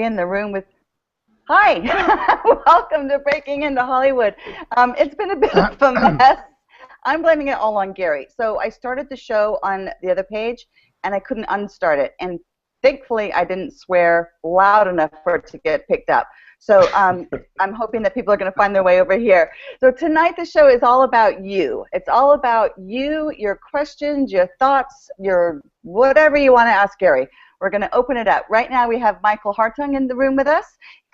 in the room with, hi, welcome to Breaking into Hollywood. It's been a bit of a mess. I'm blaming it all on Gary. So I started the show on the other page, and I couldn't unstart it. And thankfully, I didn't swear loud enough for it to get picked up. So I'm hoping that people are going to find their way over here. So tonight the show is all about you. It's all about you, your questions, your thoughts, your whatever you want to ask Gary. We're going to open it up. Right now we have Michael Hartung in the room with us.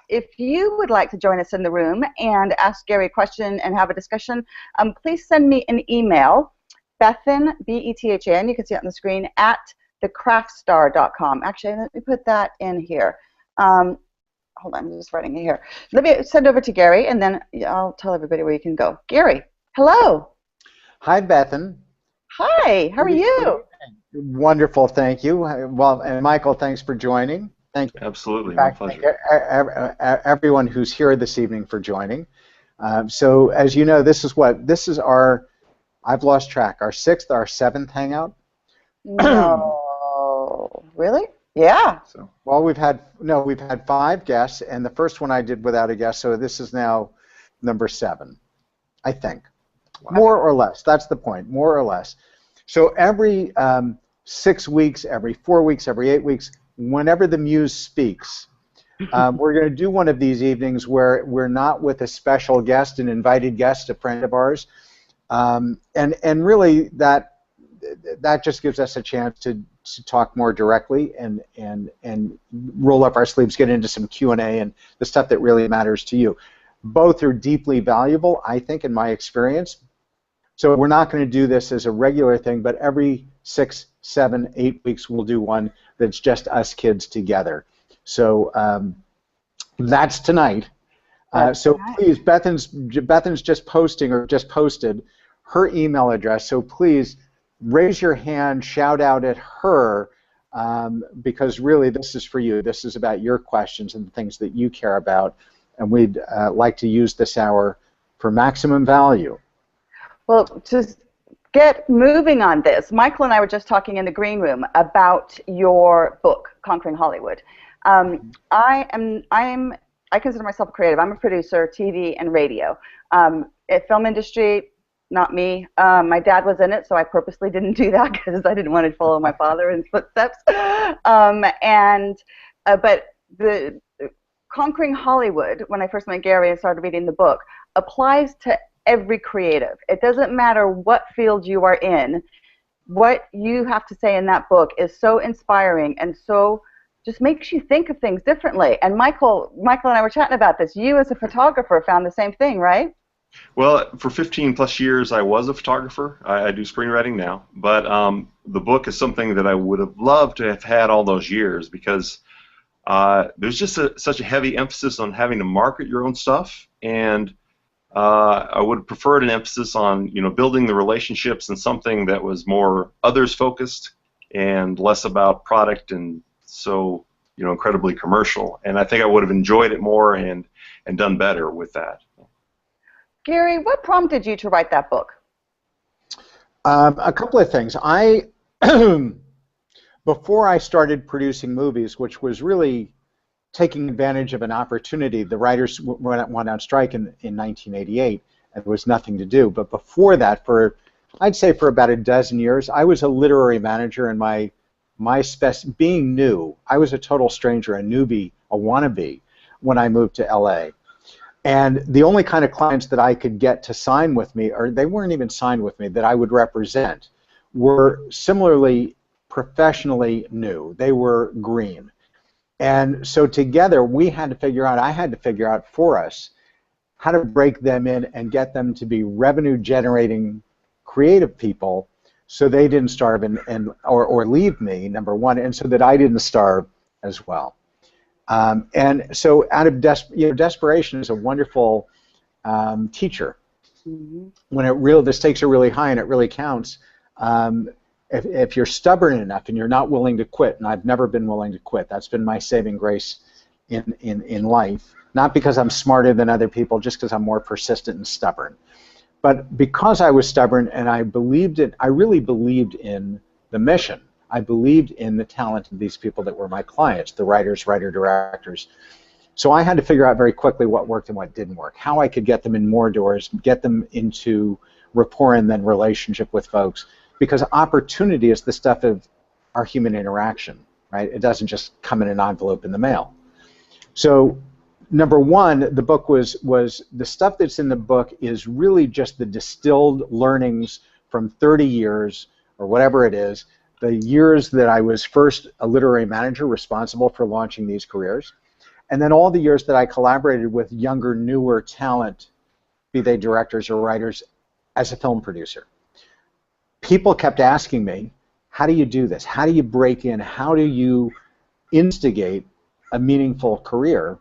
If you would like to join us in the room and ask Gary a question and have a discussion, please send me an email, Bethan, B-E-T-H-A-N, you can see it on the screen, at thecraftstar.com. Actually, let me put that in here. Hold on, I'm just writing it here. Let me send over to Gary, and then I'll tell everybody where you can go. Gary, hello. Hi, Bethan. Hi, how are you? Wonderful, thank you. Well, and Michael, thanks for joining. Thank you. Absolutely, my pleasure. Everyone who's here this evening for joining. So, as you know, this is our, I've lost track, our 6th, our 7th hangout? No, really? Yeah. So, well, we've had 5 guests, and the first one I did without a guest, so this is now number 7, I think. Wow. More or less, that's the point, more or less. So every 6 weeks, every 4 weeks, every 8 weeks, whenever the muse speaks, we're going to do one of these evenings where we're not with a special guest, an invited guest, a friend of ours, and really that just gives us a chance to talk more directly and roll up our sleeves, get into some Q&A and the stuff that really matters to you. Both are deeply valuable, I think, in my experience. So we're not going to do this as a regular thing, but every 6, 7, 8 weeks we'll do one that's just us kids together. So that's tonight. So please, Bethan's just posted her email address. So please raise your hand, shout out at her, because really this is for you. This is about your questions and the things that you care about, and we'd like to use this hour for maximum value. Well, to get moving on this, Michael and I were just talking in the green room about your book, Conquering Hollywood. I consider myself a creative. I'm a producer, TV and radio. Film industry, not me. My dad was in it, so I purposely didn't do that because I didn't want to follow my father in his footsteps. But the Conquering Hollywood, when I first met Gary and started reading the book, applies to every creative. It doesn't matter what field you are in. What you have to say in that book is so inspiring and so just makes you think of things differently. And Michael and I were chatting about this. You as a photographer found the same thing, right? Well, for 15 plus years I was a photographer. I do screenwriting now, but the book is something that I would have loved to have had all those years, because there's just such a heavy emphasis on having to market your own stuff, and I would have preferred an emphasis on building the relationships and something that was more others focused and less about product and so incredibly commercial. And I think I would have enjoyed it more and done better with that. Gary, what prompted you to write that book? A couple of things. Before I started producing movies, which was really taking advantage of an opportunity, the writers went on strike in 1988, and there was nothing to do. But before that, I'd say for about a dozen years, I was a literary manager, and being new, I was a total stranger, a newbie, a wannabe when I moved to LA. And the only kind of clients that I could get to sign with me, or they weren't even signed with me, that I would represent, were similarly professionally new. They were green. And so together I had to figure out for us how to break them in and get them to be revenue generating creative people so they didn't starve or leave me, number one, and so that I didn't starve as well. And so out of desperation is a wonderful teacher. Mm-hmm. When the stakes are really high and it really counts, if you're stubborn enough and you're not willing to quit, and I've never been willing to quit, that's been my saving grace in life, not because I'm smarter than other people, just because I'm more persistent and stubborn. But because I was stubborn and I really believed in the mission, I believed in the talent of these people that were my clients, the writers, writer-directors. So I had to figure out very quickly what worked and what didn't work, how I could get them in more doors, get them into rapport and then relationship with folks, because opportunity is the stuff of our human interaction, right? It doesn't just come in an envelope in the mail. So number one, the book was the stuff that's in the book is really just the distilled learnings from 30 years or whatever it is, the years that I was first a literary manager responsible for launching these careers, and then all the years that I collaborated with younger, newer talent, be they directors or writers, as a film producer. People kept asking me, how do you do this? How do you break in? How do you instigate a meaningful career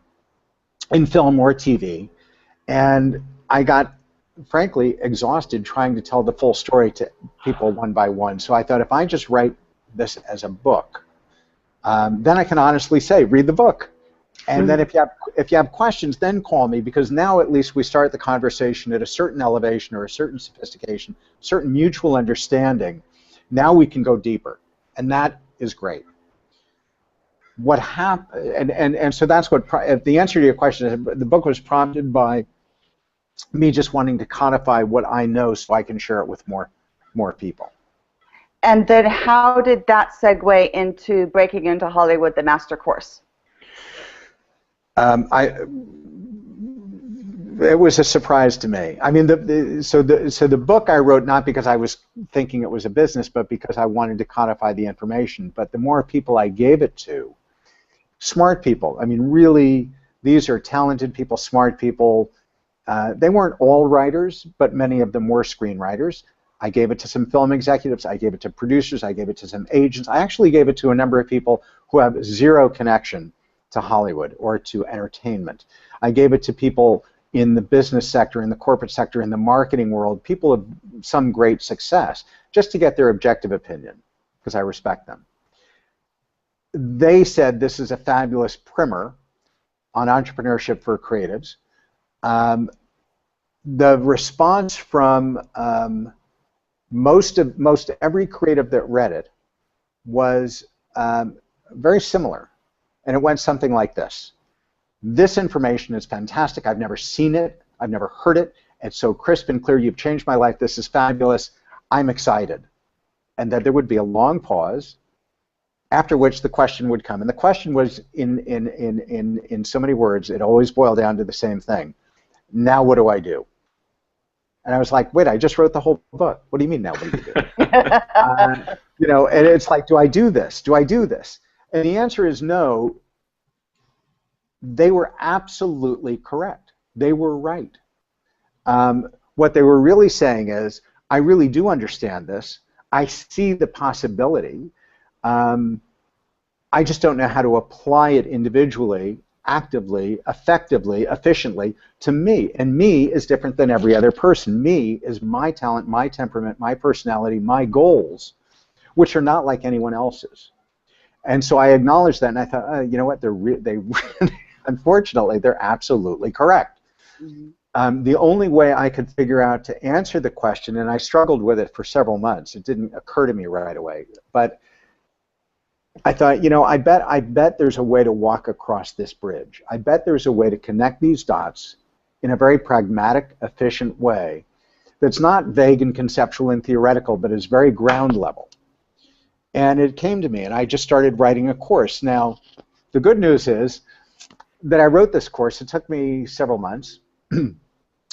in film or TV? And I got, frankly, exhausted trying to tell the full story to people one by one. So I thought, if I just write this as a book, then I can honestly say, read the book. And then if you have questions, then call me, because now at least we start the conversation at a certain elevation or a certain sophistication, certain mutual understanding. Now we can go deeper, and that is great. What happened, and so that's what the answer to your question is. The book was prompted by me just wanting to codify what I know so I can share it with more people. And then how did that segue into Breaking into Hollywood, the master course? It was a surprise to me. I mean, so the book I wrote not because I was thinking it was a business, but because I wanted to codify the information. But the more people I gave it to, smart people. I mean, really, these are talented people, smart people. They weren't all writers, but many of them were screenwriters. I gave it to some film executives. I gave it to producers. I gave it to some agents. I actually gave it to a number of people who have zero connection to Hollywood or to entertainment. I gave it to people in the business sector, in the corporate sector, in the marketing world, people of some great success, just to get their objective opinion, because I respect them. They said this is a fabulous primer on entrepreneurship for creatives. The response from most every creative that read it was very similar. And it went something like this. This information is fantastic. I've never seen it. I've never heard it. It's so crisp and clear. You've changed my life. This is fabulous. I'm excited. And then there would be a long pause, after which the question would come. And the question was, in so many words, it always boiled down to the same thing. Now what do I do? And I was like, wait, I just wrote the whole book. What do you mean now what do you do? You know, and it's like, do I do this? Do I do this? And the answer is no. They were absolutely correct. They were right. What they were really saying is, I really do understand this. I see the possibility. I just don't know how to apply it individually, actively, effectively, efficiently to me. And me is different than every other person. Me is my talent, my temperament, my personality, my goals, which are not like anyone else's. And so I acknowledged that, and I thought, you know what? Unfortunately, they're absolutely correct. Mm-hmm. The only way I could figure out to answer the question, and I struggled with it for several months. It didn't occur to me right away, but I thought, you know, I bet there's a way to walk across this bridge. I bet there's a way to connect these dots in a very pragmatic, efficient way that's not vague and conceptual and theoretical, but is very ground level. And it came to me, and I just started writing a course. Now, the good news is that I wrote this course. It took me several months. And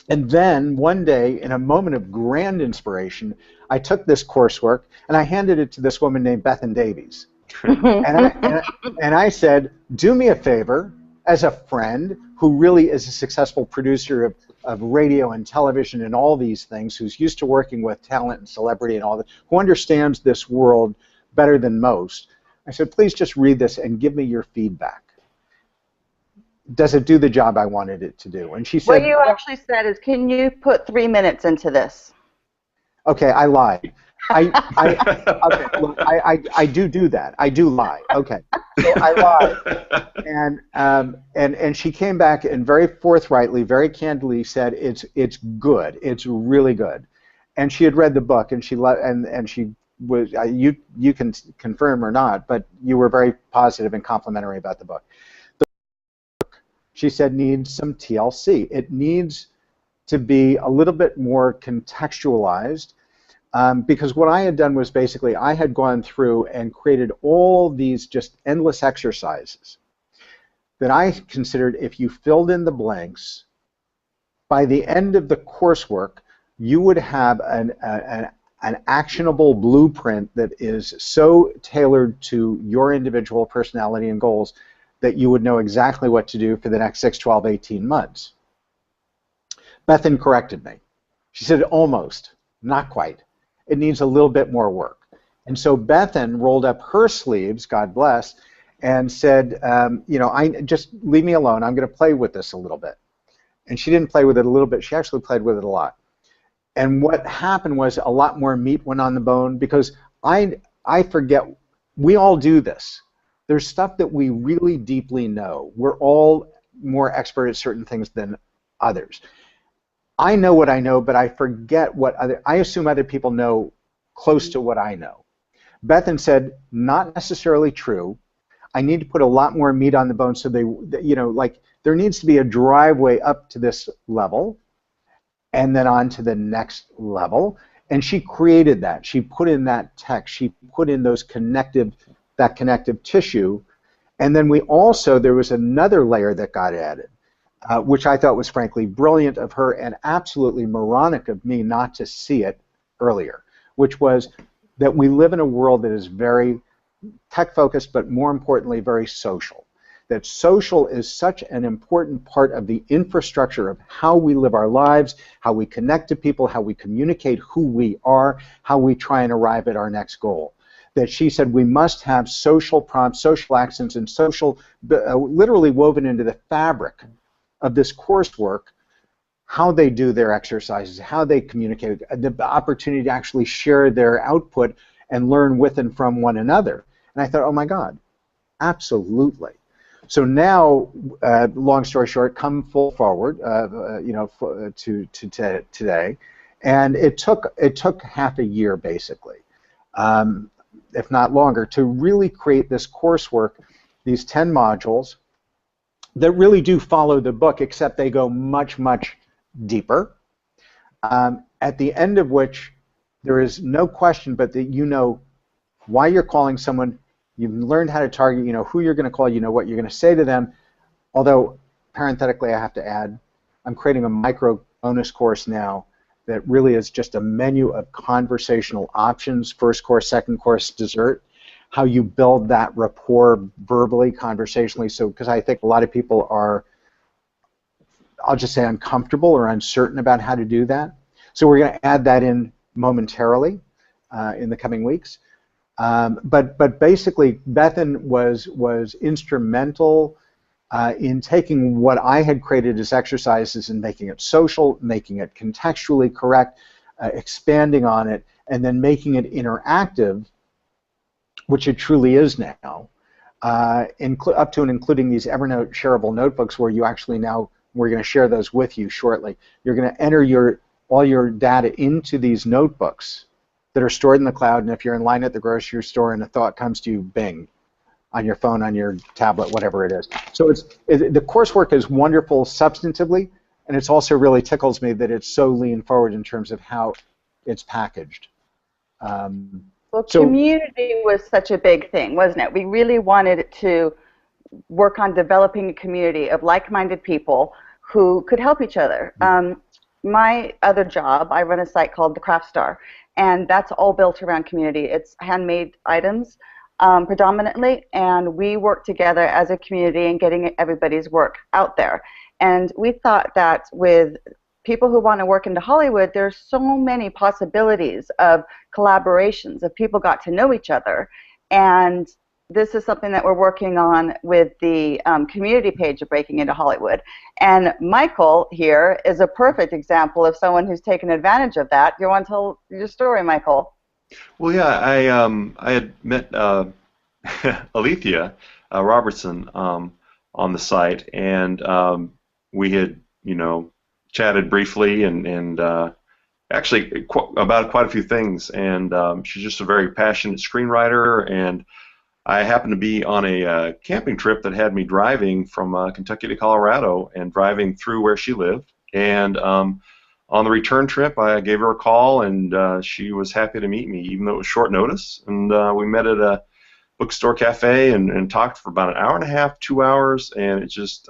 then one day, in a moment of grand inspiration, I took this coursework and I handed it to this woman named Bethan Davies. and I said, do me a favor, as a friend who really is a successful producer of radio and television and all these things, who's used to working with talent and celebrity and all that, who understands this world better than most. I said, please just read this and give me your feedback. Does it do the job I wanted it to do? And she said, what you actually said is, can you put 3 minutes into this? Okay, I lied. Okay, look, I do that. I do lie. Okay, so I lied. And she came back and very forthrightly, very candidly said, it's good. It's really good. And she had read the book, and she was you can confirm or not, but you were very positive and complimentary about the book. The book, she said, needs some TLC. It needs to be a little bit more contextualized, because what I had done was basically I had gone through and created all these just endless exercises that I considered, if you filled in the blanks, by the end of the coursework, you would have an actionable blueprint that is so tailored to your individual personality and goals that you would know exactly what to do for the next 6, 12, 18 months. Bethan corrected me. She said, almost, not quite. It needs a little bit more work. And so Bethan rolled up her sleeves, God bless, and said, you know, just leave me alone. I'm going to play with this a little bit. And she didn't play with it a little bit. She actually played with it a lot. And what happened was a lot more meat went on the bone, because I forget, we all do this. There's stuff that we really deeply know. We're all more expert at certain things than others. I know what I know, but I forget what I assume other people know close to what I know. Bethan said, not necessarily true. I need to put a lot more meat on the bone, so they, you know, like there needs to be a driveway up to this level and then on to the next level. And she created that. She put in that text. She put in those connective tissue. And then we also, there was another layer that got added, which I thought was frankly brilliant of her and absolutely moronic of me not to see it earlier, which was that we live in a world that is very tech-focused, but more importantly, very social. That social is such an important part of the infrastructure of how we live our lives, how we connect to people, how we communicate who we are, how we try and arrive at our next goal. That she said we must have social prompts, social accents, and social, literally woven into the fabric of this coursework, how they do their exercises, how they communicate, the opportunity to actually share their output and learn with and from one another. And I thought, oh my God, absolutely. So now, long story short, come full forward, you know, to today, and it took half a year basically, if not longer, to really create this coursework, these 10 modules that really do follow the book, except they go much, much deeper. At the end of which, there is no question but that you know why you're calling someone. You've learned how to target, you know who you're going to call, you know what you're going to say to them. Although, parenthetically, I have to add, I'm creating a micro bonus course now that really is just a menu of conversational options, first course, second course, dessert, how you build that rapport verbally, conversationally. So, because I think a lot of people are, I'll just say, uncomfortable or uncertain about how to do that. So we're going to add that in momentarily in the coming weeks. But basically, Bethan was instrumental in taking what I had created as exercises and making it social, making it contextually correct, expanding on it, and then making it interactive, which it truly is now, up to and including these Evernote shareable notebooks where you actually now, we're going to share those with you shortly. You're going to enter all your data into these notebooks that are stored in the cloud, and if you're in line at the grocery store and a thought comes to you, bing, on your phone, on your tablet, whatever it is. So the coursework is wonderful substantively, and it's also really tickles me that it's so lean forward in terms of how it's packaged. Well, community was such a big thing, wasn't it? We really wanted to work on developing a community of like-minded people who could help each other. My other job, I run a site called The Craft Star, and that's all built around community. It's handmade items predominantly, and we work together as a community and getting everybody's work out there. And we thought that with people who want to work into Hollywood, there's so many possibilities of collaborations, if people got to know each other. And this is something that we're working on with the community page of Breaking into Hollywood. And Michael here is a perfect example of someone who's taken advantage of that. You want to tell your story, Michael? Well, yeah, I had met Alethea Robertson on the site, and we had, chatted briefly, and actually about quite a few things, and she's just a very passionate screenwriter. And I happened to be on a camping trip that had me driving from Kentucky to Colorado and driving through where she lived. And on the return trip, I gave her a call, and she was happy to meet me, even though it was short notice. And we met at a bookstore cafe and talked for about an hour and a half, 2 hours. And it just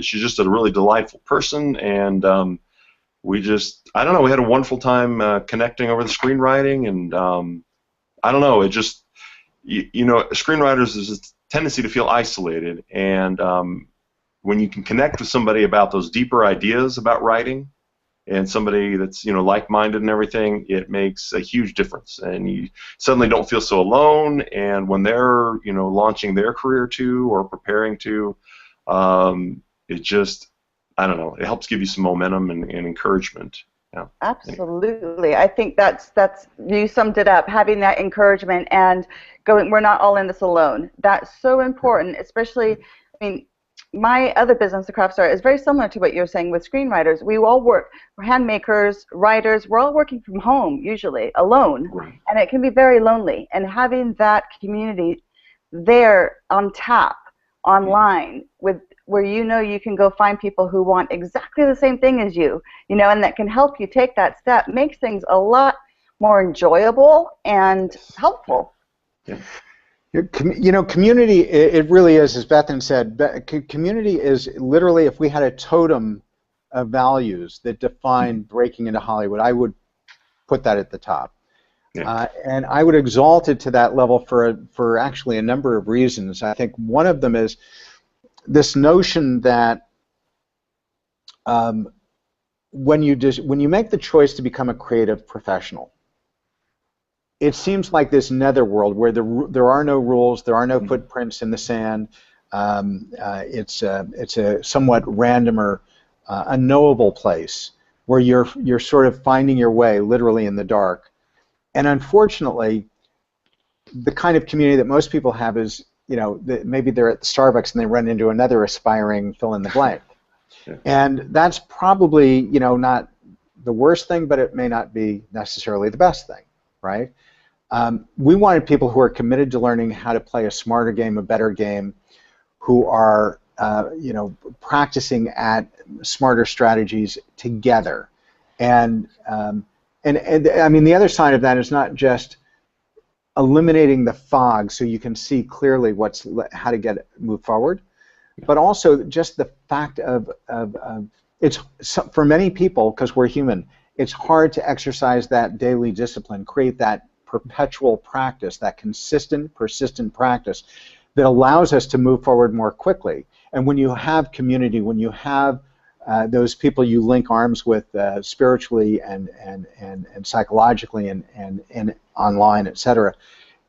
she's just a really delightful person. And we just, I don't know, we had a wonderful time connecting over the screenwriting. And I don't know, it just, you know, screenwriters there's a tendency to feel isolated, and when you can connect with somebody about those deeper ideas about writing, and somebody that's, you know, like-minded and everything, it makes a huge difference, and you suddenly don't feel so alone. And when they're, you know, launching their career too or preparing to, it just, I don't know, it helps give you some momentum and encouragement. Yeah. Absolutely. I think that's you summed it up, having that encouragement and going, we're not all in this alone. That's so important, especially, I mean, my other business, the Craft Store, is very similar to what you're saying with screenwriters. We all work, we're handmakers, writers, we're all working from home, usually, alone. Right. And it can be very lonely. And having that community there on tap, online, with where you know you can go find people who want exactly the same thing as you know, and that can help you take that step, makes things a lot more enjoyable and helpful. Yeah. You know, community, it really is, as Bethan said, community is literally, if we had a totem of values that define breaking into Hollywood, I would put that at the top. Yeah. And I would exalt it to that level for actually a number of reasons. I think one of them is this notion that when you make the choice to become a creative professional, it seems like this netherworld where there are no rules, there are no footprints in the sand. It's a somewhat random or unknowable place where you're sort of finding your way literally in the dark. And unfortunately, the kind of community that most people have is, you know, maybe they're at the Starbucks and they run into another aspiring fill in the blank. Yeah. And that's probably, you know, not the worst thing, but it may not be necessarily the best thing, right? We wanted people who are committed to learning how to play a smarter game, a better game, who are, you know, practicing at smarter strategies together. And I mean, the other side of that is not just eliminating the fog so you can see clearly how to move forward, but also just the fact of it's, for many people, because we're human, it's hard to exercise that daily discipline, create that perpetual practice, that consistent, persistent practice that allows us to move forward more quickly. And when you have community, when you have those people you link arms with spiritually and psychologically and online, etc.,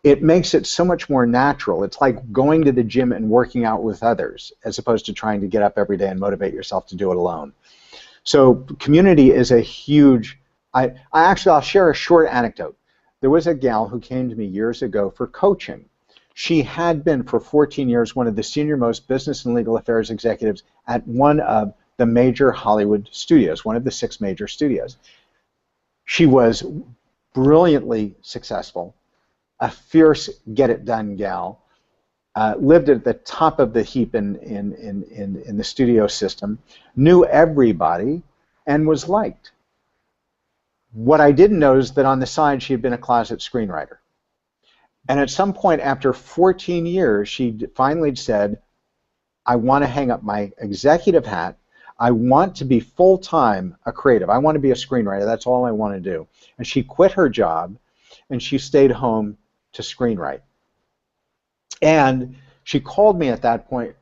it makes it so much more natural. It's like going to the gym and working out with others as opposed to trying to get up every day and motivate yourself to do it alone. So community is a huge, I'll share a short anecdote. There was a gal who came to me years ago for coaching. She had been for 14 years one of the senior-most business and legal affairs executives at one of the major Hollywood studios, one of the 6 major studios. She was brilliantly successful, a fierce get-it-done gal, lived at the top of the heap in the studio system, knew everybody, and was liked. What I didn't know is that on the side she had been a closet screenwriter. And at some point after 14 years, she finally said, I want to hang up my executive hat. I want to be full-time a creative. I want to be a screenwriter. That's all I want to do. And she quit her job, and she stayed home to screenwrite. And she called me at that point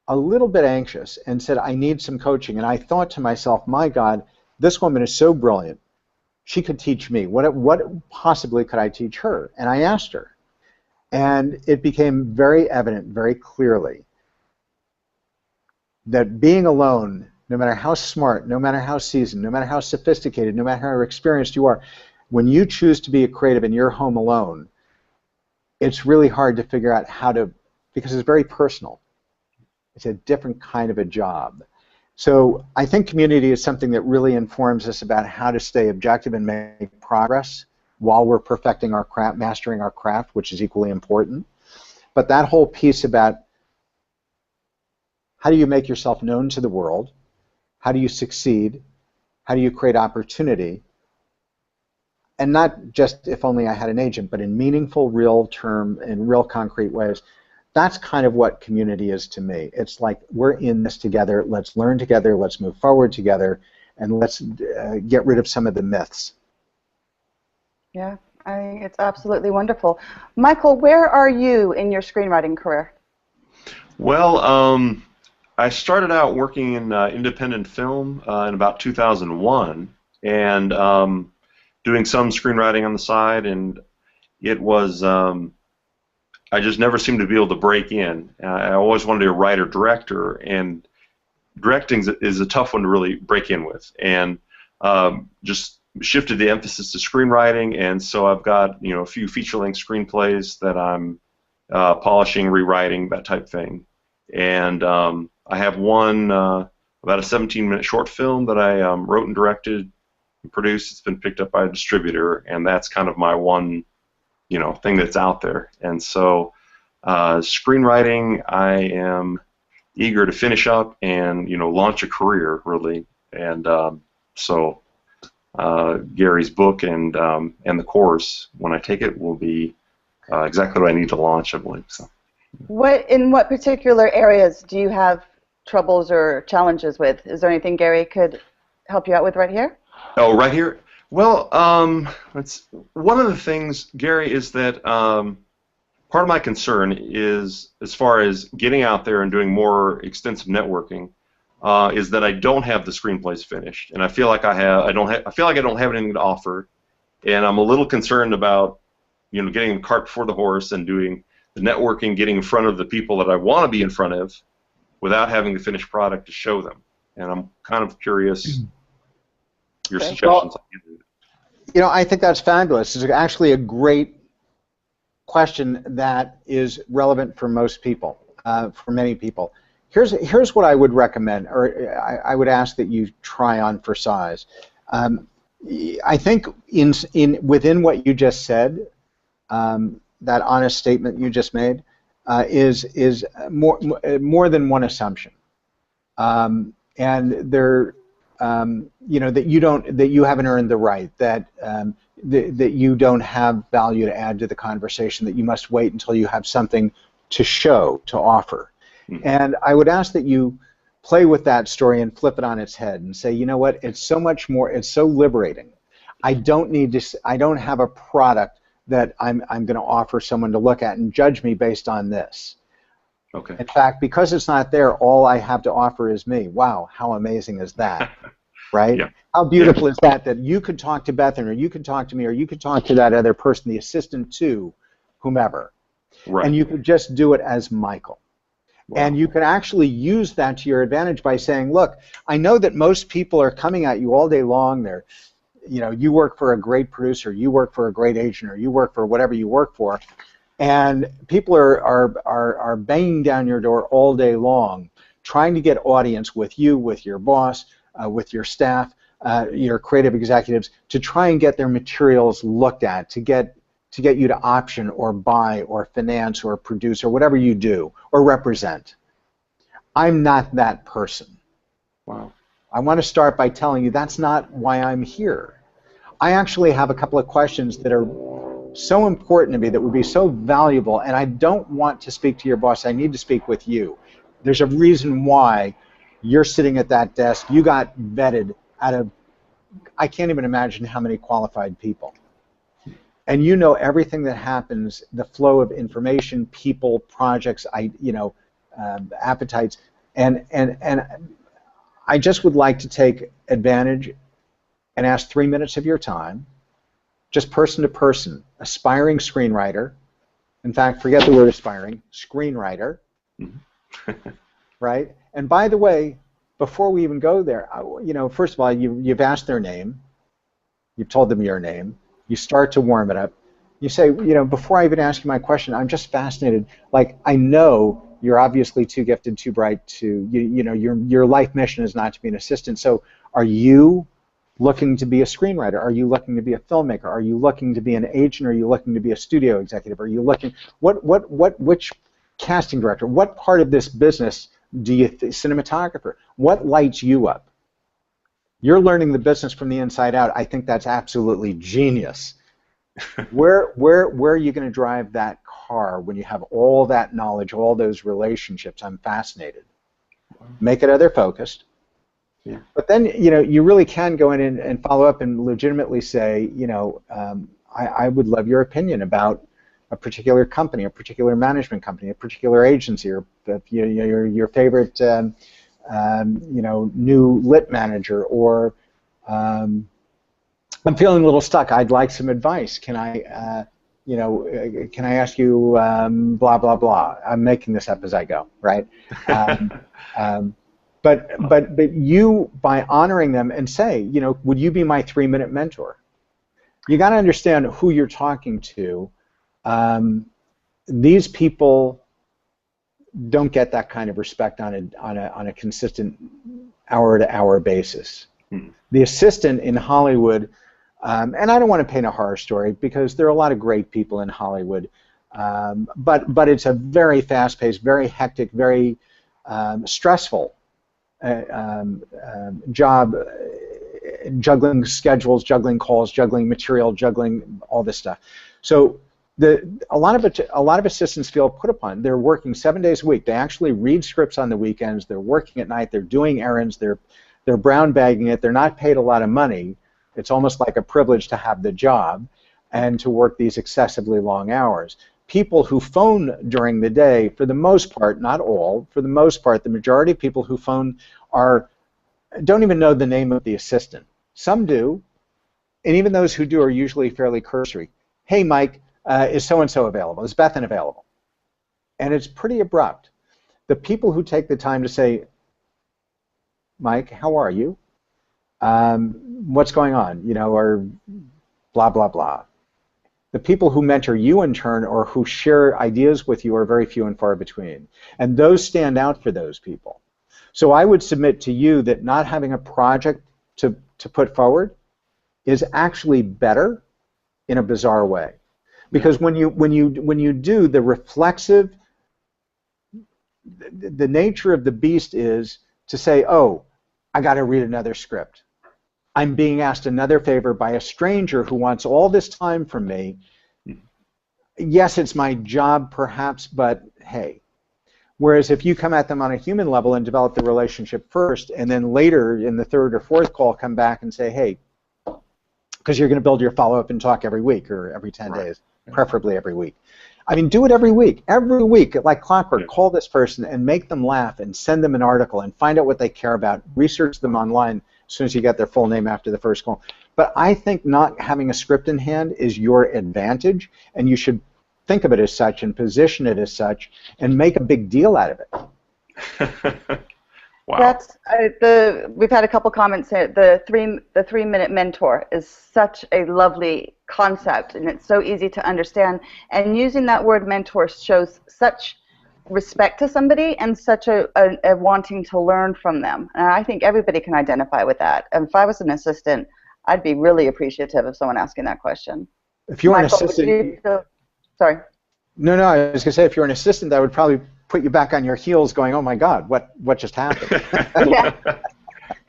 a little bit anxious and said, I need some coaching. And I thought to myself, my God, this woman is so brilliant. She could teach me. What possibly could I teach her? And I asked her. And it became very evident, very clearly, that being alone, no matter how smart, no matter how seasoned, no matter how sophisticated, no matter how experienced you are, when you choose to be a creative and you're home alone, it's really hard to figure out how to, because it's very personal. It's a different kind of a job. So I think community is something that really informs us about how to stay objective and make progress while we're perfecting our craft, mastering our craft, which is equally important. But that whole piece about how do you make yourself known to the world, how do you succeed, how do you create opportunity, and not just if only I had an agent, but in meaningful, real term, in real concrete ways. That's kind of what community is to me. It's like we're in this together, let's learn together, let's move forward together, and let's get rid of some of the myths. Yeah, I think it's absolutely wonderful. Michael, where are you in your screenwriting career? Well, I started out working in independent film in about 2001, and doing some screenwriting on the side, and it was I just never seemed to be able to break in. I always wanted to be a writer-director, and directing is a tough one to really break in with, and just shifted the emphasis to screenwriting, and so I've got a few feature-length screenplays that I'm polishing, rewriting, that type thing, and I have one about a 17-minute short film that I wrote and directed and produced. It's been picked up by a distributor, and that's kind of my one thing that's out there. And so screenwriting, I am eager to finish up and launch a career, really. And so Gary's book and the course, when I take it, will be exactly what I need to launch, I believe. So. In what particular areas do you have troubles or challenges with? Is there anything Gary could help you out with right here? Oh, right here? Well, one of the things, Gary, is that part of my concern is, as far as getting out there and doing more extensive networking, is that I don't have the screenplays finished, and I feel like I don't have anything to offer, and I'm a little concerned about getting the cart before the horse and doing the networking, getting in front of the people that I want to be in front of, without having the finished product to show them. And I'm kind of curious your suggestions. Well, I think that's fabulous. It's actually a great question that is relevant for most people, for many people. Here's what I would recommend, or I would ask that you try on for size. I think within what you just said, that honest statement you just made, is more than one assumption, and there, that you haven't earned the right, that you don't have value to add to the conversation, that you must wait until you have something to show, to offer. Mm-hmm. And I would ask that you play with that story and flip it on its head and say, you know what, it's so much more, it's so liberating. I don't have a product that I'm going to offer someone to look at and judge me based on this. Okay. In fact, because it's not there, all I have to offer is me. Wow, how amazing is that? Right? Yeah. How beautiful is that you could talk to Bethan, or you could talk to me, or you could talk to that other person, the assistant to whomever. Right. And you could just do it as Michael. Wow. And you can actually use that to your advantage by saying, look, I know that most people are coming at you all day long. You work for a great producer, you work for a great agent, or you work for whatever you work for, and people are banging down your door all day long, trying to get audience with you, with your boss, with your staff, your creative executives, to try and get their materials looked at, to get you to option or buy or finance or produce or whatever you do or represent. I'm not that person. Wow. I want to start by telling you that's not why I'm here. I actually have a couple of questions that are so important to me, that would be so valuable, and I don't want to speak to your boss. I need to speak with you. There's a reason why you're sitting at that desk. You got vetted out of, I can't even imagine how many qualified people. And you know everything that happens, the flow of information, people, projects, appetites, and I just would like to take advantage and ask 3 minutes of your time, just person to person, aspiring screenwriter. In fact, forget the word aspiring, screenwriter, right? And by the way, before we even go there, first of all, you've asked their name, you've told them your name, you start to warm it up. You say, before I even ask you my question, I'm just fascinated. Like, I know you're obviously too gifted, too bright to, your life mission is not to be an assistant. So are you looking to be a screenwriter? Are you looking to be a filmmaker? Are you looking to be an agent? Are you looking to be a studio executive? Are you looking, which casting director, what part of this business do you, cinematographer, what lights you up? You're learning the business from the inside out. I think that's absolutely genius. Where are you going to drive that car when you have all that knowledge, all those relationships? I'm fascinated. Make it other focused. Yeah. But then, you really can go in and follow up and legitimately say, I would love your opinion about a particular company, a particular management company, a particular agency, or your favorite, new lit manager, or I'm feeling a little stuck. I'd like some advice. Can I, can I ask you blah blah blah? I'm making this up as I go, right? But you, by honoring them and say, would you be my 3-minute mentor? You got to understand who you're talking to. These people don't get that kind of respect on a consistent hour-to-hour basis. The assistant in Hollywood, and I don't want to paint a horror story because there are a lot of great people in Hollywood, but it's a very fast-paced, very hectic, very stressful job, juggling schedules, juggling calls, juggling material, juggling all this stuff. So a lot of assistants feel put upon. They're working 7 days a week. They actually read scripts on the weekends. They're working at night. They're doing errands. They're brown bagging it. They're not paid a lot of money. It's almost like a privilege to have the job and to work these excessively long hours. People who phone during the day, for the most part, not all, for the most part, the majority of people who phone don't even know the name of the assistant. Some do, and even those who do are usually fairly cursory. Hey, Mike, is so-and-so available? Is Bethan available? And it's pretty abrupt. The people who take the time to say, Mike, how are you? What's going on? Or blah, blah, blah. The people who mentor you in turn or who share ideas with you are very few and far between. And those stand out for those people. So I would submit to you that not having a project to put forward is actually better in a bizarre way. Because when you do, the reflexive, the nature of the beast is to say, oh, I got to read another script. I'm being asked another favor by a stranger who wants all this time from me. Yes, it's my job perhaps, but hey. Whereas if you come at them on a human level and develop the relationship first, and then later in the third or fourth call come back and say, hey, because you're going to build your follow-up and talk every week or every 10 days, preferably every week. I mean, do it every week, like clockwork. Call this person and make them laugh and send them an article and find out what they care about. Research them online as soon as you get their full name after the first call. But I think not having a script in hand is your advantage, and you should think of it as such and position it as such and make a big deal out of it. Wow. That's we've had a couple comments here. The 3-minute mentor is such a lovely concept, and it's so easy to understand. And using that word mentor shows such respect to somebody and such a wanting to learn from them. And I think everybody can identify with that. And if I was an assistant, I'd be really appreciative of someone asking that question. If you're Michael, an assistant, sorry. No, I was going to say, if you're an assistant, that would probably put you back on your heels going, oh my God, what just happened? Yeah.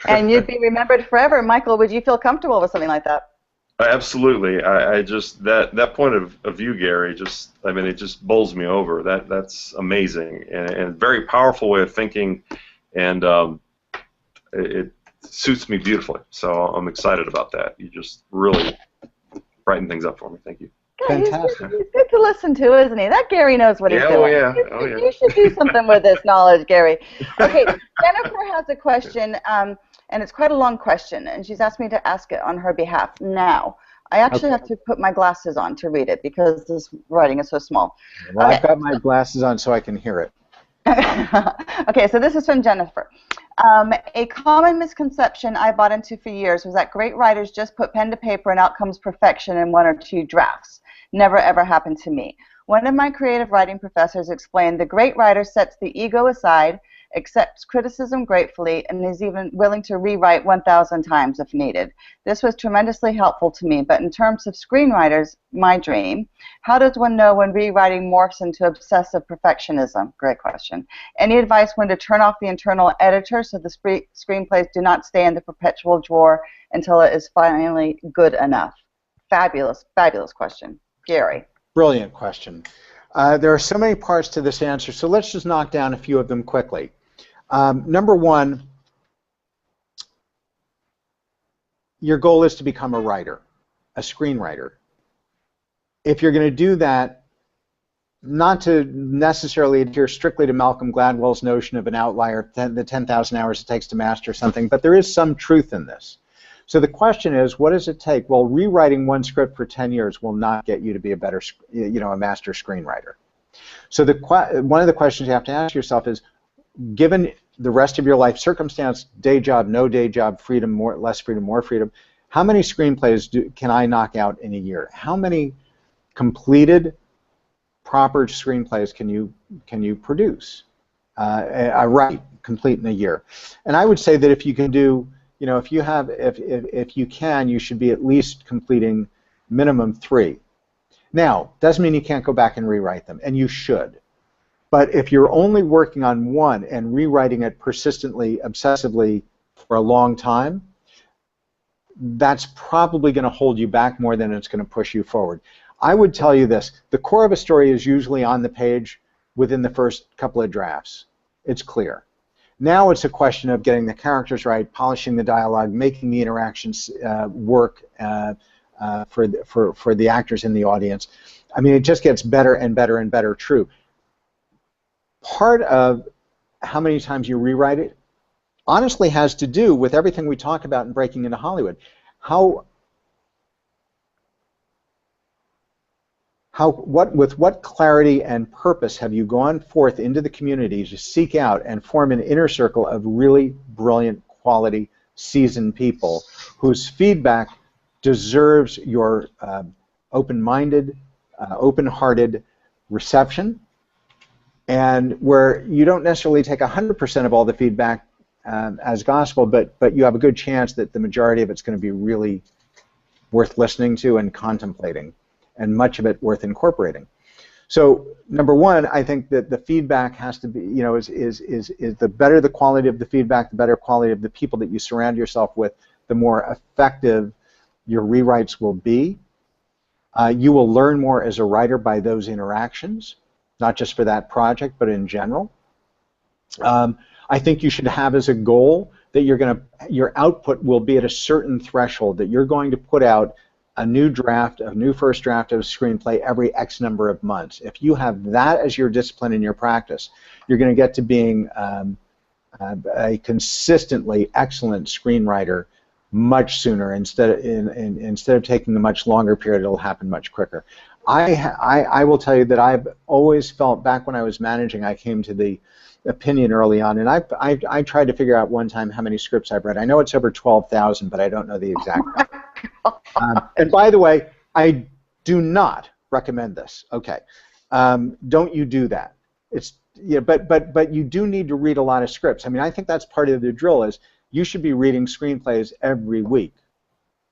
And you'd be remembered forever. Michael, would you feel comfortable with something like that? Absolutely. I just, that point of view, Gary, it just bowls me over. That's amazing and very powerful way of thinking, and it suits me beautifully. So I'm excited about that. You just really brighten things up for me. Thank you. God, Fantastic. He's good to listen to, isn't he? That Gary knows what he's doing. You should do something with this knowledge, Gary. Okay, Jennifer has a question, and it's quite a long question, and she's asked me to ask it on her behalf now. I actually have to put my glasses on to read it because this writing is so small. Well, okay. I've got my glasses on so I can hear it. Okay, so this is from Jennifer. A common misconception I bought into for years was that great writers just put pen to paper and out comes perfection in 1 or 2 drafts. Never ever happened to me. One of my creative writing professors explained the great writer sets the ego aside, accepts criticism gratefully, and is even willing to rewrite 1,000 times if needed. This was tremendously helpful to me, but in terms of screenwriters, my dream, how does one know when rewriting morphs into obsessive perfectionism? Great question. Any advice when to turn off the internal editor so the screenplays do not stay in the perpetual drawer until it is finally good enough? Fabulous, fabulous question. Gary. Brilliant question. There are so many parts to this answer, so let's just knock down a few of them quickly. Number one, your goal is to become a writer, a screenwriter. If you're going to do that, not to necessarily adhere strictly to Malcolm Gladwell's notion of an outlier, the 10,000 hours it takes to master something, but there is some truth in this. So the question is, what does it take? Well, rewriting one script for 10 years will not get you to be a better, a master screenwriter. So one of the questions you have to ask yourself is, given the rest of your life circumstance, day job, no day job, freedom, more, less freedom, more freedom, how many screenplays can I knock out in a year? How many completed, proper screenplays can you produce? Write complete in a year? And I would say that if you can do, if you can, you should be at least completing minimum 3. Now, doesn't mean you can't go back and rewrite them, and you should. But if you're only working on one and rewriting it persistently, obsessively for a long time, that's probably going to hold you back more than it's going to push you forward. I would tell you this: the core of a story is usually on the page within the first couple of drafts. It's clear. Now it's a question of getting the characters right, polishing the dialogue, making the interactions work for the actors in the audience. I mean, it just gets better and better and better. True. Part of how many times you rewrite it honestly has to do with everything we talk about in Breaking into Hollywood. With what clarity and purpose have you gone forth into the community to seek out and form an inner circle of really brilliant, quality, seasoned people whose feedback deserves your open-minded, open-hearted reception, and where you don't necessarily take 100% of all the feedback as gospel, but you have a good chance that the majority of it's going to be really worth listening to and contemplating, and much of it worth incorporating. So number one, I think that the feedback has to be, is the better the quality of the feedback, the better quality of the people that you surround yourself with, the more effective your rewrites will be. You will learn more as a writer by those interactions, not just for that project, but in general. I think you should have as a goal that your output will be at a certain threshold, that you're going to put out a new first draft of a screenplay every X number of months. If you have that as your discipline in your practice, you're going to get to being a consistently excellent screenwriter much sooner. Instead of taking a much longer period, it'll happen much quicker. I will tell you that I've always felt, back when I was managing, I came to the opinion early on, and I tried to figure out one time how many scripts I've read. I know it's over 12,000, but I don't know the exact number. And by the way, I do not recommend this. Okay, don't you do that? But you do need to read a lot of scripts. I mean, I think that's part of the drill. Is you should be reading screenplays every week.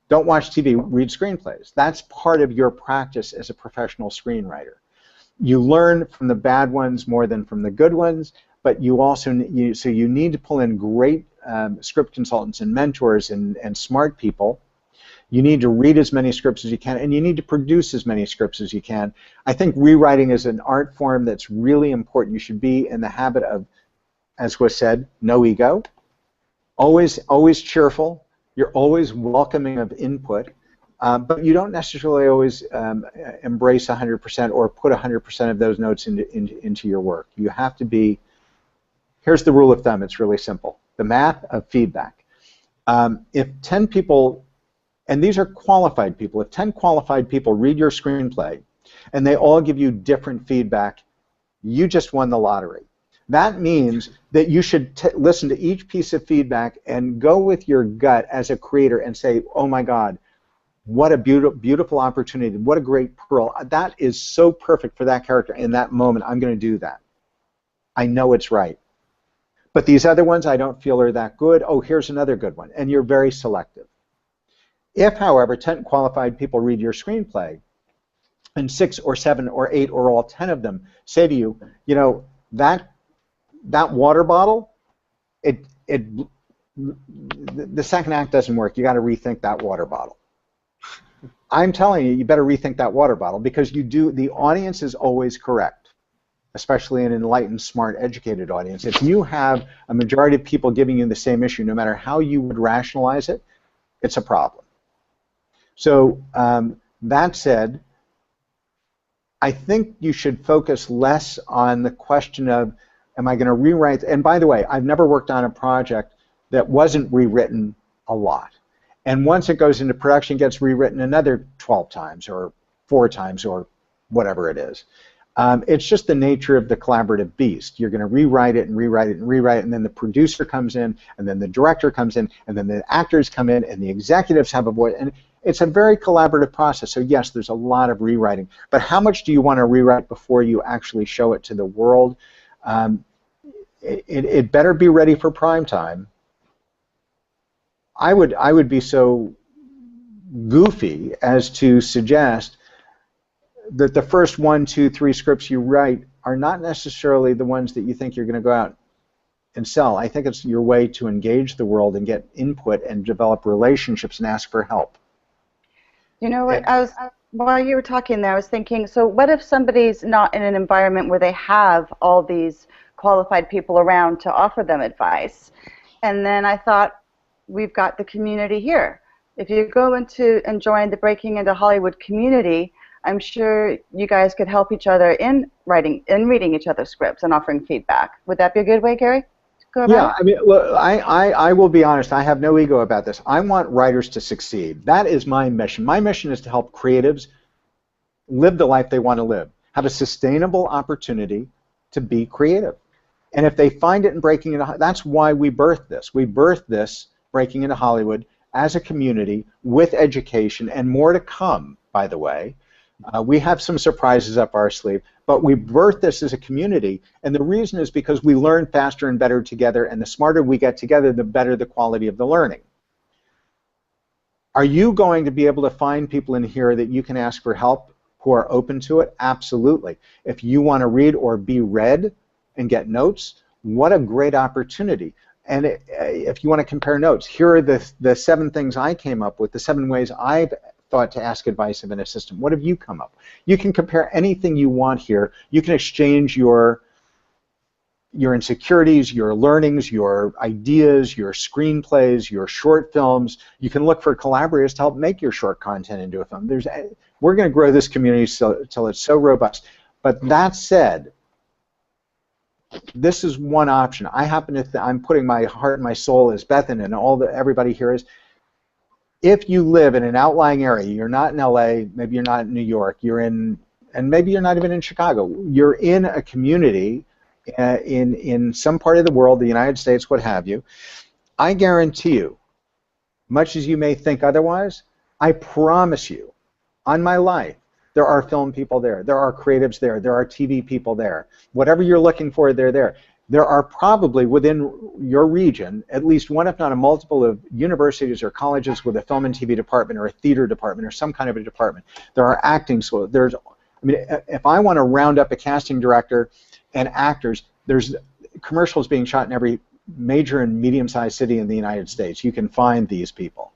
Don't watch TV. Read screenplays. That's part of your practice as a professional screenwriter. You learn from the bad ones more than from the good ones, but you also you need to pull in great script consultants and mentors and smart people. You need to read as many scripts as you can, and you need to produce as many scripts as you can. I think rewriting is an art form that's really important. You should be in the habit of, as was said, no ego, always cheerful. You're always welcoming of input, but you don't necessarily always embrace 100% or put 100% of those notes into your work. You have to be, here's the rule of thumb, it's really simple. The math of feedback. If 10 people, and these are qualified people, if 10 qualified people read your screenplay and they all give you different feedback, you just won the lottery. That means that you should listen to each piece of feedback and go with your gut as a creator and say, oh my God, What a beautiful opportunity. What a great pearl. That is so perfect for that character in that moment. I'm going to do that. I know it's right. But these other ones I don't feel are that good. Oh, here's another good one. And you're very selective. If, however, 10 qualified people read your screenplay, and 6 or 7 or 8 or all 10 of them say to you, you know, that water bottle, the second act doesn't work. You got to rethink that water bottle. I'm telling you, you better rethink that water bottle, because the audience is always correct, especially an enlightened, smart, educated audience. If you have a majority of people giving you the same issue, no matter how you would rationalize it, it's a problem. So that said, I think you should focus less on the question of, am I going to rewrite? And by the way, I've never worked on a project that wasn't rewritten a lot. And once it goes into production, it gets rewritten another 12 times or 4 times or whatever it is. It's just the nature of the collaborative beast. You're going to rewrite it and rewrite it and rewrite it, and then the producer comes in, and then the director comes in, and then the actors come in, and the executives have a voice. And it's a very collaborative process. So yes, there's a lot of rewriting. But how much do you want to rewrite before you actually show it to the world? It better be ready for prime time. I would be so goofy as to suggest that the first 1, 2, 3 scripts you write are not necessarily the ones that you think you're going to go out and sell. I think it's your way to engage the world and get input and develop relationships and ask for help. You know what? While you were talking there, I was thinking, so what if somebody's not in an environment where they have all these qualified people around to offer them advice? And then I thought, we've got the community here. If you go into and join the Breaking Into Hollywood community, I'm sure you guys could help each other in reading each other's scripts and offering feedback. Would that be a good way, Gary? Yeah, I mean, look, I will be honest, I have no ego about this. I want writers to succeed. That is my mission. My mission is to help creatives live the life they want to live, have a sustainable opportunity to be creative. And if they find it in Breaking Into, that's why we birthed this. We birthed this, Breaking Into Hollywood, as a community with education, and more to come, by the way. We have some surprises up our sleeve, but we birthed this as a community, and the reason is because we learn faster and better together, and the smarter we get together, the better the quality of the learning. Are you going to be able to find people in here that you can ask for help who are open to it? Absolutely. If you want to read or be read and get notes, what a great opportunity. And if you want to compare notes, here are the 7 things I came up with, the 7 ways I've thought to ask advice of an assistant. What have you come up with? You can compare anything you want here. You can exchange your insecurities, your learnings, your ideas, your screenplays, your short films. You can look for collaborators to help make your short content into a film. We're going to grow this community till it's so robust. But that said, this is one option. I happen to I'm putting my heart and my soul as Bethan and everybody here is. If you live in an outlying area, you're not in LA, maybe you're not in New York, and maybe you're not even in Chicago, you're in a community in some part of the world, the United States, what have you, I guarantee you, much as you may think otherwise, I promise you, on my life, there are film people there, there are creatives there, there are TV people there. Whatever you're looking for, they're there. There are probably within your region at least one, if not a multiple, of universities or colleges with a film and TV department or a theater department or some kind of a department. There are acting schools. I mean, if I want to round up a casting director and actors, there's commercials being shot in every major and medium-sized city in the United States. You can find these people.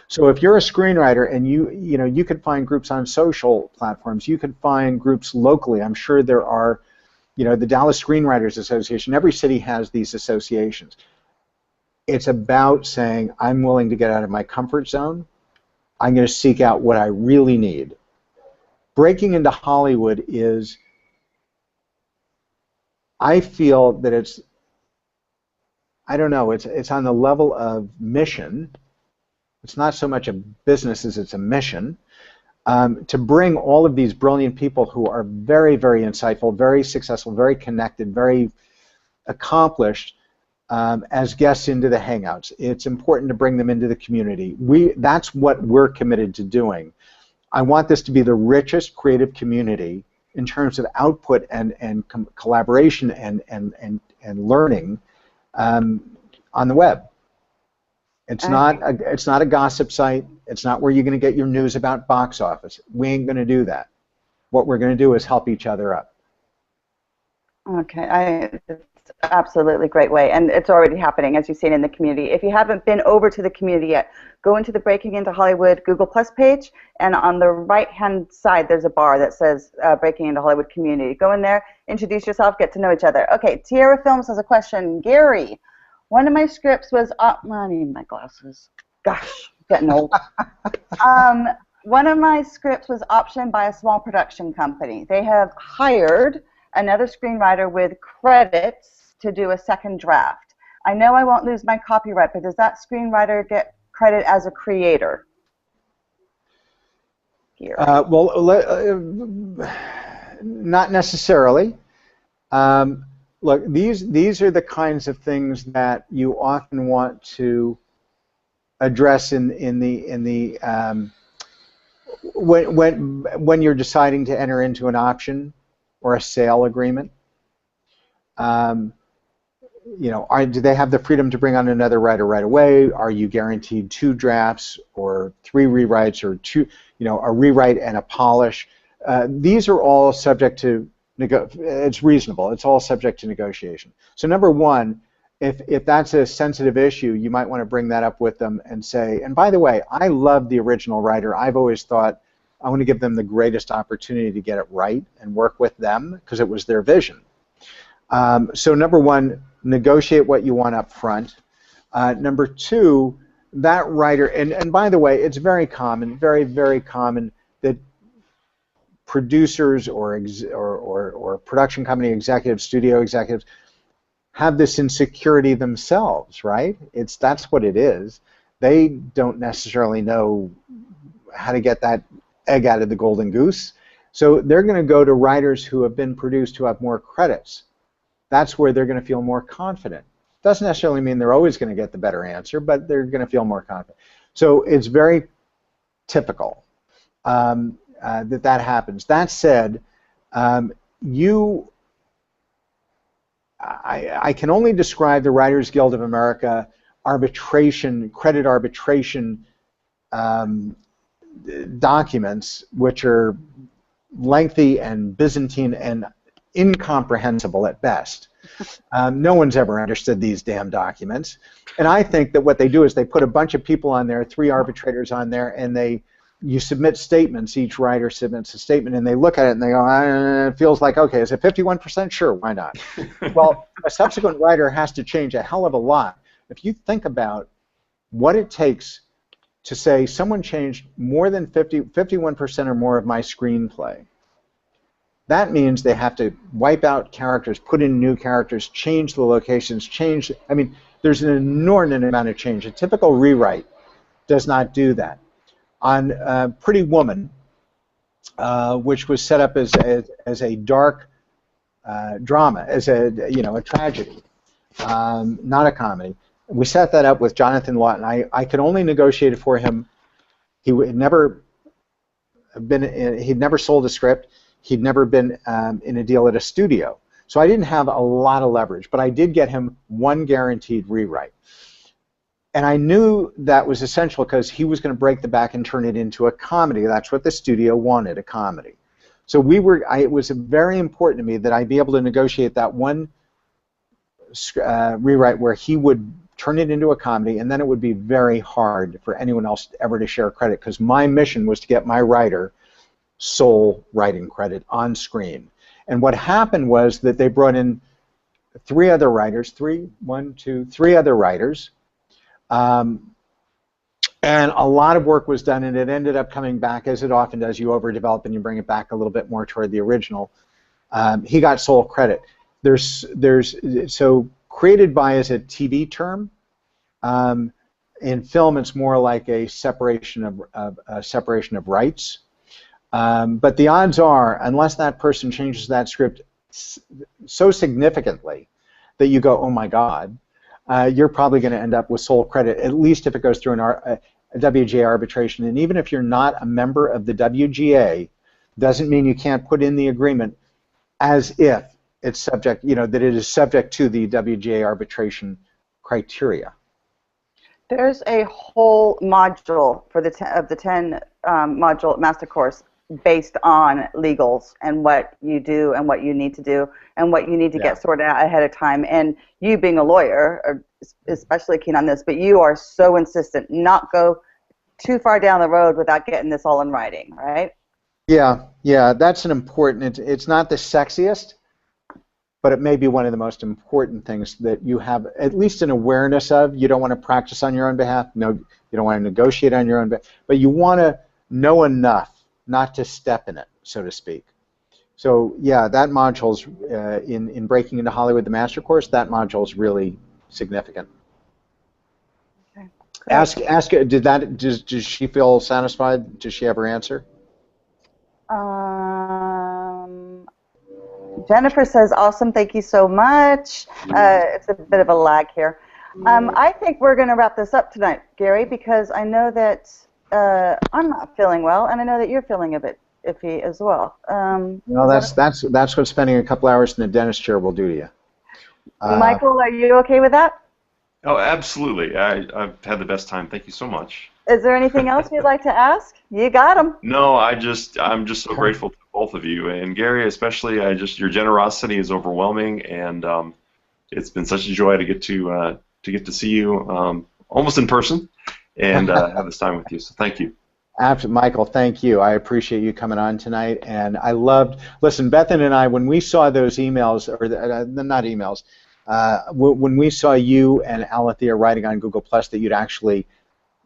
So if you're a screenwriter and you could find groups on social platforms, you could find groups locally. I'm sure there are. The Dallas Screenwriters Association, every city has these associations. It's about saying, I'm willing to get out of my comfort zone. I'm going to seek out what I really need. Breaking Into Hollywood is, I feel that it's, I don't know, it's on the level of mission. It's not so much a business as it's a mission. To bring all of these brilliant people who are very, very insightful, very successful, very connected, very accomplished, as guests into the Hangouts. It's important to bring them into the community. That's what we're committed to doing. I want this to be the richest creative community in terms of output and collaboration and learning on the web. It's not a gossip site. It's not where you're going to get your news about box office. We ain't going to do that. What we're going to do is help each other up. Okay, it's absolutely great way, and it's already happening, as you've seen in the community. If you haven't been over to the community yet, go into the Breaking Into Hollywood Google Plus page, and on the right-hand side, there's a bar that says Breaking Into Hollywood Community. Go in there, introduce yourself, get to know each other. Okay, Tierra Films has a question. Gary, one of my scripts was I need my glasses. Gosh, getting old. One of my scripts was optioned by a small production company. They have hired another screenwriter with credits to do a second draft. I know I won't lose my copyright, but does that screenwriter get credit as a creator? Here. Not necessarily. Look, these are the kinds of things that you often want to address when you're deciding to enter into an option or a sale agreement. You know, do they have the freedom to bring on another writer right away? Are you guaranteed 2 drafts or 3 rewrites or a rewrite and a polish? These are all subject to it's reasonable. It's all subject to negotiation. So number one, if that's a sensitive issue, you might want to bring that up with them and say, and by the way, I love the original writer. I've always thought I want to give them the greatest opportunity to get it right and work with them because it was their vision. So number one, negotiate what you want up front. Number two, that writer, and by the way, it's very common, very, very common that producers or production company executives, studio executives, have this insecurity themselves, right? That's what it is. They don't necessarily know how to get that egg out of the golden goose. So they're going to go to writers who have been produced who have more credits. That's where they're going to feel more confident. Doesn't necessarily mean they're always going to get the better answer, but they're going to feel more confident. So it's very typical that happens. That said, I can only describe the Writers Guild of America credit arbitration documents, which are lengthy and Byzantine and incomprehensible at best. No one's ever understood these damn documents. And I think that what they do is they put a bunch of people on there, 3 arbitrators on there, and you submit statements. Each writer submits a statement, and they look at it and they go, it feels like, okay, is it 51%? Sure, why not? Well, a subsequent writer has to change a hell of a lot. If you think about what it takes to say someone changed more than 51% or more of my screenplay, that means they have to wipe out characters, put in new characters, change the locations, there's an inordinate amount of change. A typical rewrite does not do that. On Pretty Woman, which was set up as a dark drama, as a tragedy, not a comedy. We set that up with Jonathan Lawton. I could only negotiate it for him. He'd never sold a script. He'd never been in a deal at a studio. So I didn't have a lot of leverage, but I did get him 1 guaranteed rewrite. And I knew that was essential because he was going to break the back and turn it into a comedy. That's what the studio wanted, a comedy. So it was very important to me that I be able to negotiate that 1 rewrite where he would turn it into a comedy, and then it would be very hard for anyone else ever to share credit because my mission was to get my writer sole writing credit on screen. And what happened was that they brought in 3 other writers, 3 other writers, and a lot of work was done, and it ended up coming back, as it often does. You overdevelop and you bring it back a little bit more toward the original. He got sole credit. So created by is a TV term. In film, it's more like a separation of rights. But the odds are, unless that person changes that script so significantly that you go, oh my God, you're probably going to end up with sole credit, at least if it goes through a WGA arbitration. And even if you're not a member of the WGA, doesn't mean you can't put in the agreement as if it's subject, that it is subject to the WGA arbitration criteria. There's a whole module for the 10 module master course based on legals and what you do and what you need to do and what you need to get sorted out ahead of time. And you being a lawyer are especially keen on this, but you are so insistent not go too far down the road without getting this all in writing, right? Yeah, that's an important, it's not the sexiest, but it may be one of the most important things that you have at least an awareness of. You don't want to practice on your own behalf. No, you don't want to negotiate on your own behalf, but you want to know enough not to step in it, so to speak. So yeah, that module's in Breaking into Hollywood, the master course, that module's really significant. Okay. Ask does she feel satisfied? Does she have her answer? Jennifer says, awesome, thank you so much. It's a bit of a lag here. I think we're going to wrap this up tonight, Gary, because I know that I'm not feeling well, and I know that you're feeling a bit iffy as well. Well, that's what spending a couple hours in the dentist chair will do to you. Michael, are you okay with that? Oh, absolutely. I've had the best time. Thank you so much. Is there anything else you'd like to ask? You got them. No, I'm just so grateful to both of you, and Gary especially. Your generosity is overwhelming, and it's been such a joy to get to see you almost in person and have this time with you. So thank you. Michael, thank you. I appreciate you coming on tonight, and I loved. Listen, Bethan and I, when we saw those emails, or not emails, when we saw you and Alethea writing on Google Plus that you'd actually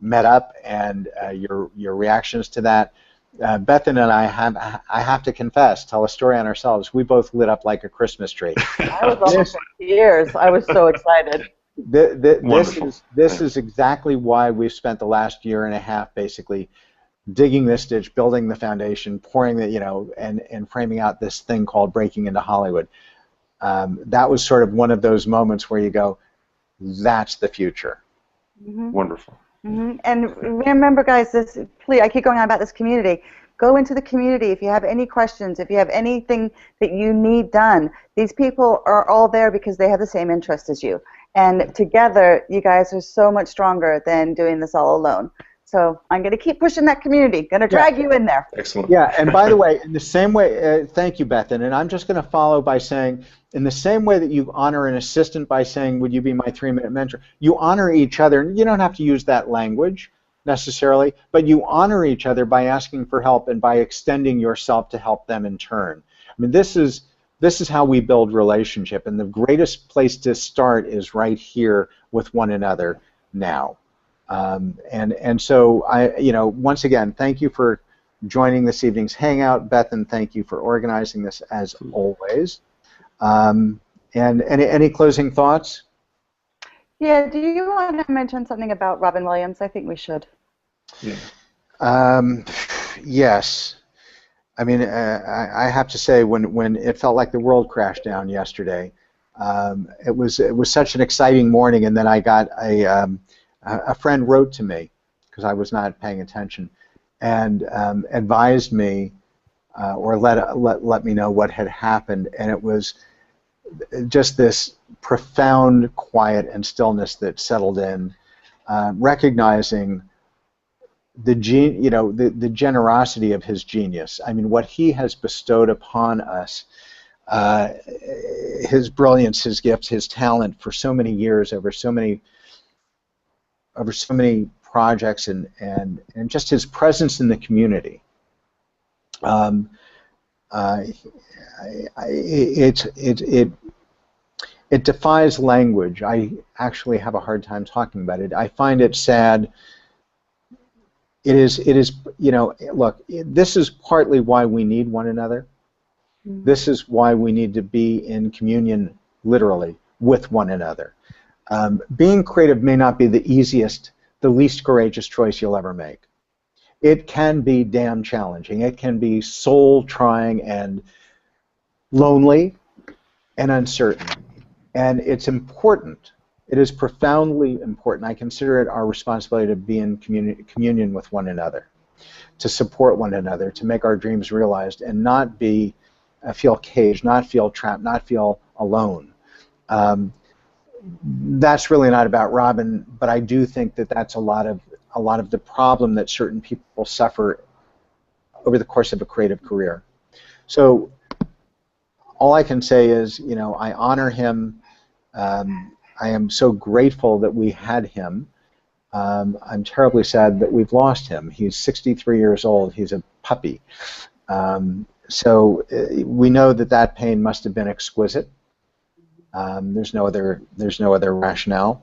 met up, and your reactions to that, Bethan and I have to confess, tell a story on ourselves. We both lit up like a Christmas tree. I was almost in tears. I was so excited. This is exactly why we've spent the last year and a half basically digging this ditch, building the foundation, pouring the and framing out this thing called Breaking into Hollywood. That was sort of one of those moments where you go, that's the future. Mm-hmm. Wonderful. Mm-hmm. And remember, guys, please, I keep going on about this community. Go into the community if you have any questions, if you have anything that you need done. These people are all there because they have the same interest as you. And together, you guys are so much stronger than doing this all alone. So I'm going to keep pushing that community. Going to drag you in there. Excellent. Yeah, and by the way, in the same way, thank you, Bethan. And I'm just going to follow by saying, in the same way that you honor an assistant by saying, would you be my 3-minute mentor, you honor each other. You don't have to use that language necessarily, but you honor each other by asking for help and by extending yourself to help them in turn. I mean, this is how we build relationship, and the greatest place to start is right here with one another now. And so once again, thank you for joining this evening's hangout. Bethan, thank you for organizing this as always. And any closing thoughts? Yeah, do you want to mention something about Robin Williams? I think we should. Yeah. Yes. I mean, I have to say, when it felt like the world crashed down yesterday, it was such an exciting morning, and then I got a friend wrote to me because I was not paying attention, and advised me or let me know what had happened, and it was just this profound quiet and stillness that settled in, recognizing the generosity of his genius. I mean, what he has bestowed upon us, his brilliance, his gifts, his talent for so many years, over so many projects, and just his presence in the community. It defies language. I actually have a hard time talking about it. I find it sad. It is, look, this is partly why we need one another. Mm-hmm. This is why we need to be in communion, literally, with one another. Being creative may not be the easiest, the least courageous choice you'll ever make. It can be damn challenging. It can be soul-trying and lonely and uncertain. And it's important It is profoundly important. I consider it our responsibility to be in communion with one another, to support one another, to make our dreams realized, and not be feel caged, not feel trapped, not feel alone. That's really not about Robin, but I do think that that's a lot of the problem that certain people suffer over the course of a creative career. So all I can say is, you know, I honor him. I am so grateful that we had him. I'm terribly sad that we've lost him. He's 63 years old. He's a puppy. So we know that that pain must have been exquisite. There's no other rationale.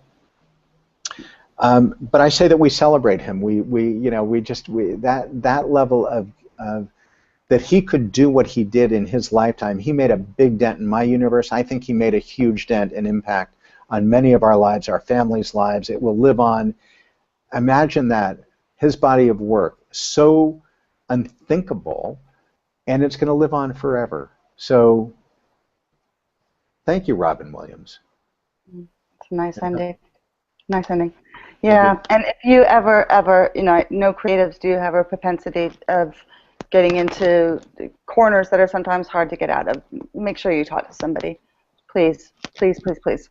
But I say that we celebrate him. That level of that he could do what he did in his lifetime. He made a big dent in my universe. I think he made a huge dent and impact on many of our lives, our families' lives. It will live on. Imagine that, his body of work, so unthinkable, and it's going to live on forever. So thank you, Robin Williams. It's a nice ending. Nice ending. Yeah, and if you ever, you know, I know creatives do have a propensity of getting into corners that are sometimes hard to get out of. Make sure you talk to somebody. Please, please, please, please.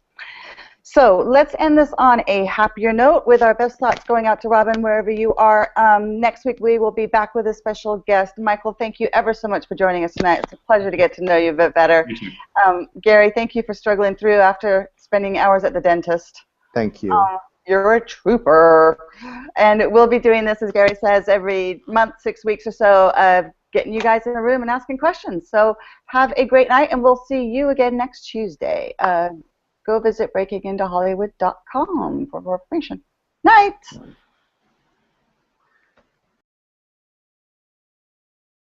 So let's end this on a happier note with our best thoughts going out to Robin wherever you are. Next week we will be back with a special guest. Michael, thank you ever so much for joining us tonight. It's a pleasure to get to know you a bit better. You too. Gary, thank you for struggling through after spending hours at the dentist. Thank you. You're a trooper. And we'll be doing this, as Gary says, every month, 6 weeks or so, of getting you guys in a room and asking questions. So have a great night, and we'll see you again next Tuesday. Go visit breakingintohollywood.com for more information. Night!